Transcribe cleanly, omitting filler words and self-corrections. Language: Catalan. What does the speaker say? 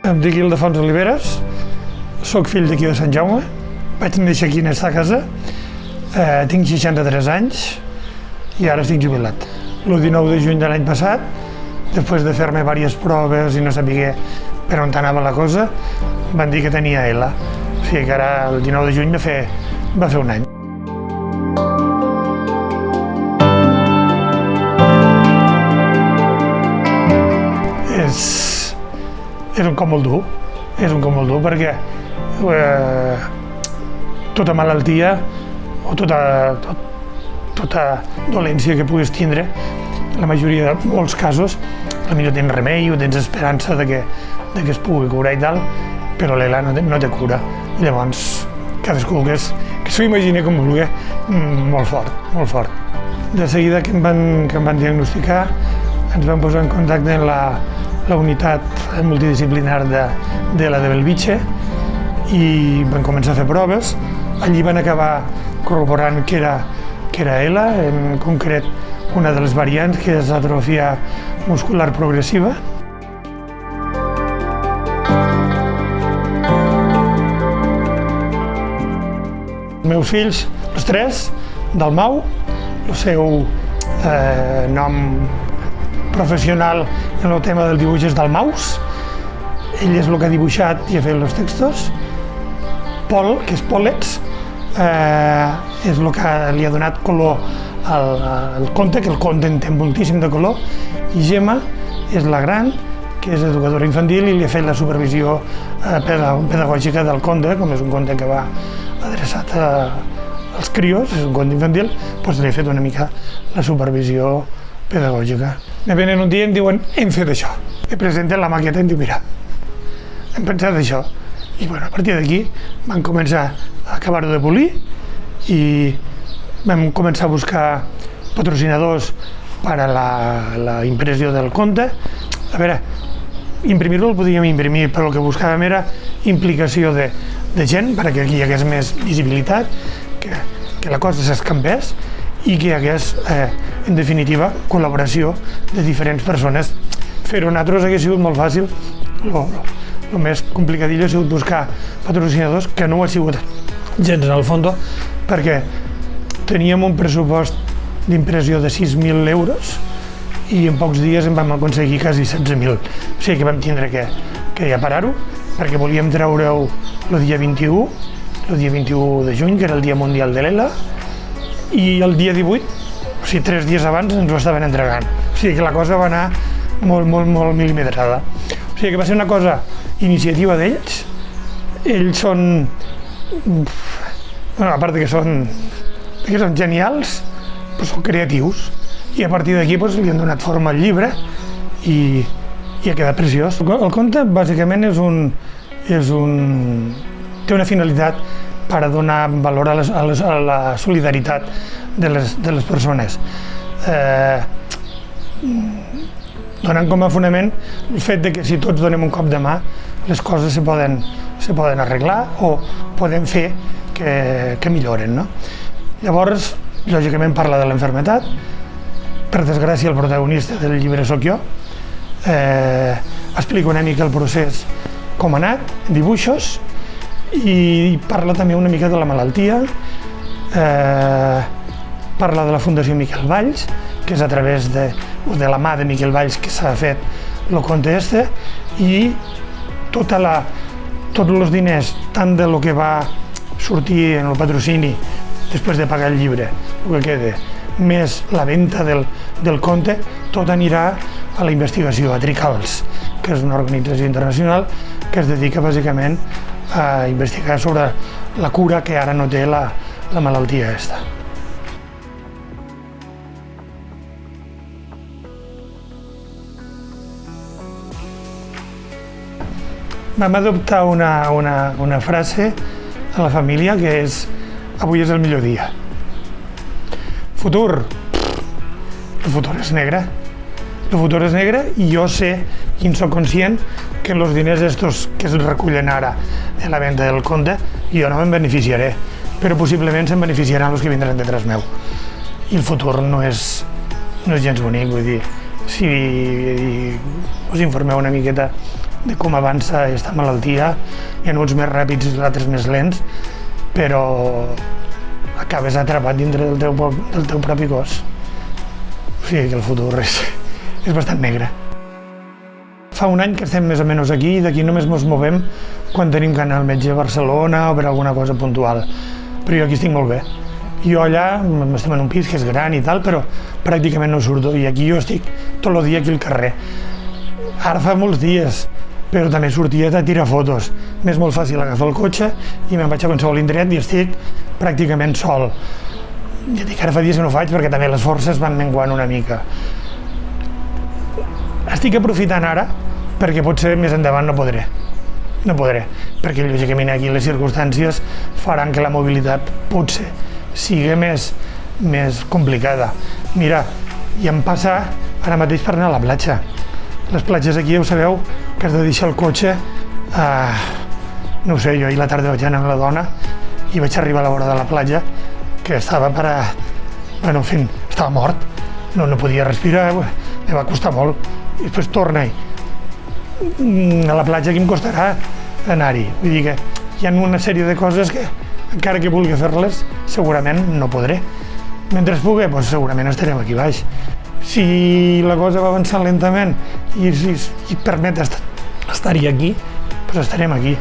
Em dic Ildefons Oliveres, soc fill d'aquí de Sant Jaume, vaig néixer aquí en esta casa, tinc 63 anys i ara estic jubilat. El 19 de juny de l'any passat, després de fer-me diverses proves i no saber per on anava la cosa, van dir que tenia ELA. O sigui que ara el 19 de juny va fer un any. És un cop molt dur, perquè tota malaltia o tota dolència que puguis tindre, la majoria de molts casos, potser tens remei o tens esperança de que es pugui curar i tal, però l'ELA no té cura. Llavors, cadascú que s'ho imagini com vulgui, molt fort. De seguida que em van diagnosticar, ens vam posar en contacte amb la unitat multidisciplinar de la de Bellvitge i van començar a fer proves. Allí van acabar corroborant que era ELA, en concret una de les variants, que és atrofia muscular progressiva. Els meus fills, els tres, Dalmau, el seu nom professional en el tema del dibuix és Dalmaus, ell és el que ha dibuixat i ha fet els textos. Pol, que és Pòlets, és el que li ha donat color al conte, que el conte en té moltíssim de color, i Gemma és la gran, que és educadora infantil i li ha fet la supervisió pedagògica del conte, com és un conte que va adreçat als crios, és un conte infantil, doncs li ha fet una mica la supervisió pedagògica. Me venen un dia i em diuen, hem fet això. Me presenten la maqueta i em diu, mira, hem pensat això. I bueno, a partir d'aquí vam començar a acabar-ho de polir i vam començar a buscar patrocinadors per a la impressió del conte. A veure, imprimir-lo el podíem imprimir, però el que buscàvem era implicació de gent perquè aquí hi hagués més visibilitat, que la cosa s'escampés i que hi hagués, en definitiva, col·laboració de diferents persones. Fer-ho nosaltres hagués sigut molt fàcil. El més complicadillo ha sigut buscar patrocinadors, que no ho ha sigut gens en el fons, perquè teníem un pressupost d'impressió de 6.000 euros i en pocs dies en vam aconseguir quasi 16.000. O sigui que vam tindre que ja parar-ho, perquè volíem treure-ho el dia 21 de juny, que era el Dia Mundial de l'ELA, i el dia 18, o sigui, 3 dies abans, ens ho estaven entregant. O sigui que la cosa va anar molt mil·limetrada. O sigui que va ser una cosa, iniciativa d'ells. Ells són, a part que són genials, però són creatius. I a partir d'aquí li han donat forma al llibre i ha quedat preciós. El conte, bàsicament, té una finalitat per a donar valor a la solidaritat de les persones. Donant com a fonament el fet de que si tots donem un cop de mà, les coses se poden arreglar o podem fer que milloren, no? Llavors, lògicament parla de l'enfermetat. Per desgràcia, el protagonista del llibre soc jo. Explica una mica el procés, com ha anat, dibuixos, i parla també una mica de la malaltia, parla de la Fundació Miquel Valls, que és a través de la mà de Miquel Valls que s'ha fet el conte este, i tots els diners, tant de lo que va sortir en el patrocini després de pagar el llibre, el que queda, més la venda del conte, tot anirà a la investigació, a Tricals, que és una organització internacional que es dedica bàsicament a investigar sobre la cura que ara no té la malaltia aquesta. Vam adoptar una frase a la família que és avui és el millor dia. Futur. El futur és negre. El futur és negre i jo sé i en soc conscient que els diners estos que es recullen ara en la venda del conte jo no me'n beneficiaré, però possiblement se'n beneficiaran els que vindran detrás meu. I el futur no és gens bonic, vull dir, si us informeu una miqueta de com avança aquesta malaltia. Hi ha uns més ràpids i altres més lents, però acabes atrapat dintre del teu propi cos. O sigui que el futur és bastant negre. Fa un any que estem més o menys aquí i d'aquí només ens movem quan tenim que anar al metge a Barcelona o per alguna cosa puntual. Però jo aquí estic molt bé. Jo allà estem en un pis que és gran i tal, però pràcticament no surto i aquí jo estic tot el dia aquí al carrer. Ara fa molts dies, però també sortia a tirar fotos. M'és molt fàcil agafar el cotxe i me'n vaig a qualsevol indret i estic pràcticament sol. Ja dic, ara fa dies que no ho faig perquè també les forces van menguant una mica. Estic aprofitant ara perquè potser més endavant no podré, perquè lògicament aquí les circumstàncies faran que la mobilitat potser sigui més complicada. Mira, i em passa ara mateix per anar a la platja. Les platges aquí, ja ho sabeu, que has de deixar el cotxe, no ho sé, jo ahir la tarda vaig anar amb la dona i vaig arribar a la vora de la platja que estava en fin, estava mort, no podia respirar, em va costar molt. I després torna-hi. A la platja aquí em costarà anar-hi. Vull dir que hi ha una sèrie de coses que, encara que vulgui fer-les, segurament no podré. Mentre pugui, doncs segurament estarem aquí baix. Si la cosa va avançant lentament i permet estar-hi aquí, doncs estarem aquí.